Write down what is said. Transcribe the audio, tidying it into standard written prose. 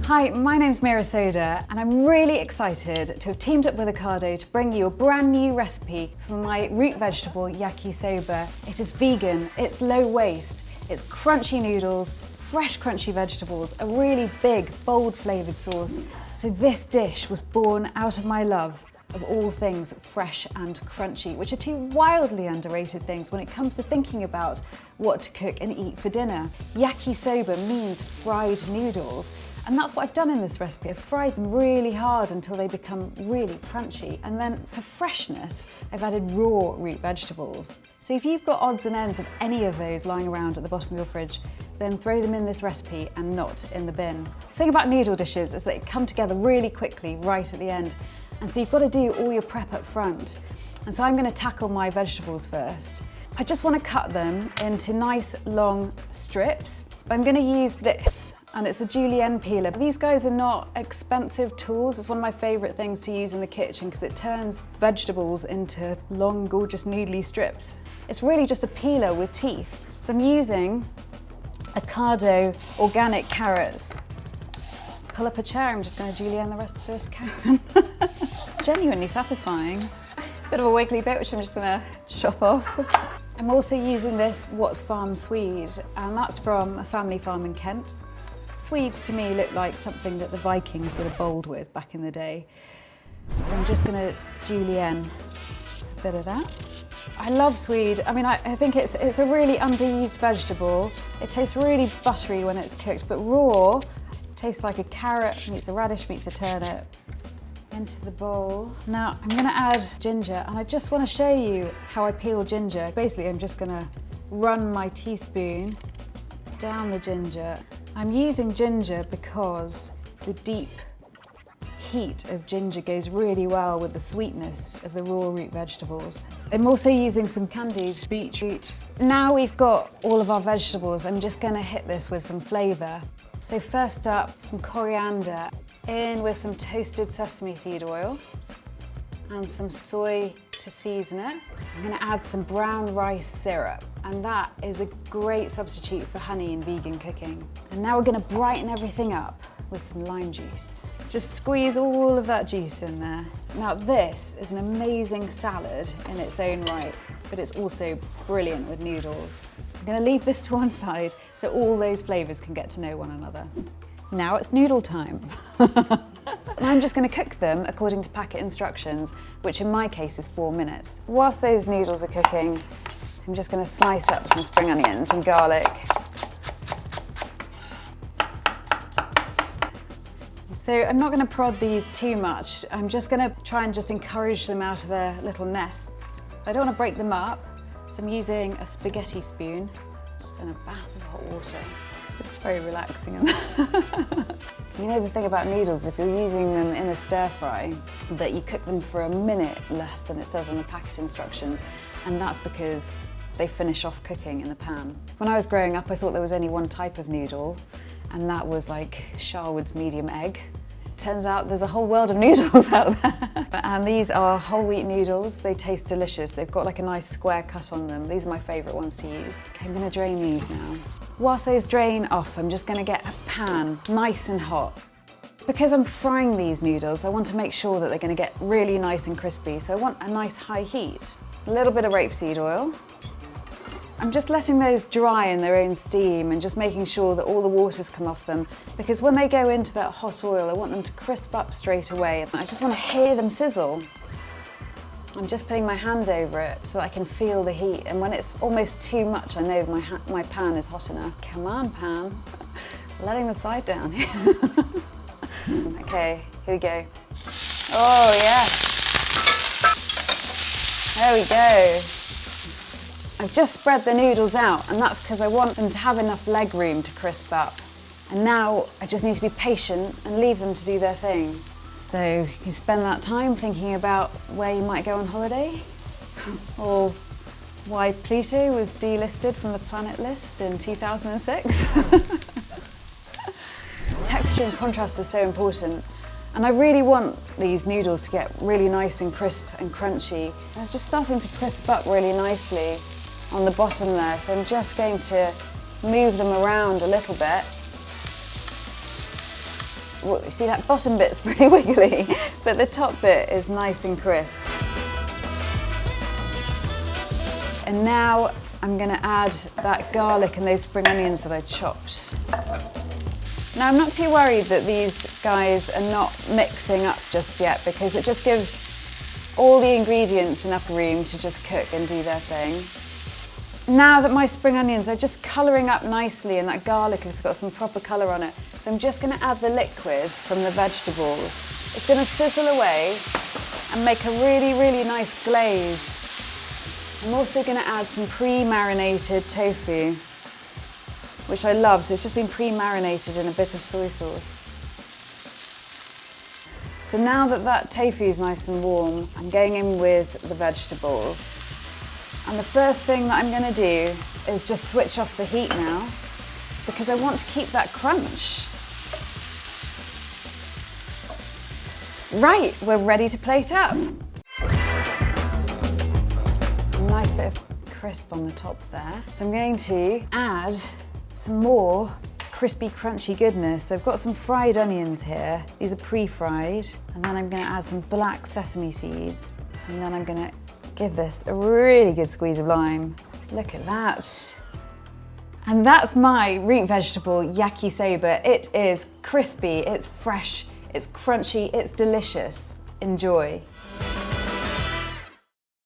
Hi, my name's Meera Sodha and I'm really excited to have teamed up with Ocado to bring you a brand new recipe for my root vegetable Yaki Soba. It is vegan, it's low waste, it's crunchy noodles, fresh crunchy vegetables, a really big, bold flavoured sauce. So this dish was born out of my love of all things fresh and crunchy, which are two wildly underrated things when it comes to thinking about what to cook and eat for dinner. Yaki Soba means fried noodles, and that's what I've done in this recipe. I've fried them really hard until they become really crunchy. And then for freshness, I've added raw root vegetables. So if you've got odds and ends of any of those lying around at the bottom of your fridge, then throw them in this recipe and not in the bin. The thing about noodle dishes is that they come together really quickly right at the end. And so you've got to do all your prep up front. And so I'm going to tackle my vegetables first. I just want to cut them into nice long strips. I'm going to use this, and it's a julienne peeler. These guys are not expensive tools. It's one of my favourite things to use in the kitchen because it turns vegetables into long, gorgeous, noodly strips. It's really just a peeler with teeth. So I'm using Ocado organic carrots. Pull up a chair, I'm just going to julienne the rest of this, Karen. Genuinely satisfying. Bit of a wiggly bit, which I'm just going to chop off. I'm also using this What's Farm Swede, and that's from a family farm in Kent. Swedes to me look like something that the Vikings would have bowled with back in the day. So I'm just going to julienne a bit of that. I love swede. I mean, I think it's a really underused vegetable. It tastes really buttery when it's cooked, but raw, tastes like a carrot meets a radish meets a turnip. Into the bowl. Now I'm going to add ginger, and I just want to show you how I peel ginger. Basically, I'm just going to run my teaspoon down the ginger. I'm using ginger because the deep heat of ginger goes really well with the sweetness of the raw root vegetables. I'm also using some candied beetroot. Now we've got all of our vegetables, I'm just going to hit this with some flavour. So first up, some coriander, in with some toasted sesame seed oil and some soy to season it. I'm going to add some brown rice syrup, and that is a great substitute for honey in vegan cooking. And now we're going to brighten everything up with some lime juice. Just squeeze all of that juice in there. Now this is an amazing salad in its own right, but it's also brilliant with noodles. I'm going to leave this to one side so all those flavours can get to know one another. Now it's noodle time. I'm just going to cook them according to packet instructions, which in my case is 4 minutes. Whilst those noodles are cooking, I'm just going to slice up some spring onions and garlic. So I'm not going to prod these too much. I'm just going to try and just encourage them out of their little nests. I don't want to break them up, so I'm using a spaghetti spoon, just in a bath of hot water. It's very relaxing. You know the thing about noodles, if you're using them in a stir fry, that you cook them for a minute less than it says on the packet instructions, and that's because they finish off cooking in the pan. When I was growing up, I thought there was only one type of noodle, and that was like Sharwood's medium egg. Turns out there's a whole world of noodles out there. And these are whole wheat noodles. They taste delicious. They've got like a nice square cut on them. These are my favourite ones to use. Okay, I'm going to drain these now. Whilst those drain off, I'm just going to get a pan nice and hot. Because I'm frying these noodles, I want to make sure that they're going to get really nice and crispy, so I want a nice high heat. A little bit of rapeseed oil. I'm just letting those dry in their own steam and just making sure that all the water's come off them, because when they go into that hot oil, I want them to crisp up straight away. I just want to hear them sizzle. I'm just putting my hand over it so that I can feel the heat, and when it's almost too much, I know my pan is hot enough. Come on, pan. Letting the side down here. Okay, here we go. Oh, yes. There we go. I've just spread the noodles out, and that's because I want them to have enough leg room to crisp up. And now I just need to be patient and leave them to do their thing. So you spend that time thinking about where you might go on holiday, or why Pluto was delisted from the planet list in 2006. Texture and contrast are so important, and I really want these noodles to get really nice and crisp and crunchy. And it's just starting to crisp up really nicely on the bottom there, so I'm just going to move them around a little bit well, see that bottom bit's pretty wiggly, but the top bit is nice and crisp. And now I'm gonna add that garlic and those spring onions that I chopped. Now I'm not too worried that these guys are not mixing up just yet, because it just gives all the ingredients enough room to just cook and do their thing. Now that my spring onions are just colouring up nicely and that garlic has got some proper colour on it, so I'm just gonna add the liquid from the vegetables. It's gonna sizzle away and make a really, really nice glaze. I'm also going to add some pre-marinated tofu, which I love, so it's just been pre-marinated in a bit of soy sauce. So now that that tofu is nice and warm, I'm going in with the vegetables. And the first thing that I'm going to do is just switch off the heat now, because I want to keep that crunch. Right, we're ready to plate up. Nice bit of crisp on the top there. So I'm going to add some more crispy, crunchy goodness. So I've got some fried onions here. These are pre-fried. And then I'm gonna add some black sesame seeds. And then I'm gonna give this a really good squeeze of lime. Look at that. And that's my root vegetable Yaki Soba. It is crispy, it's fresh, it's crunchy, it's delicious. Enjoy.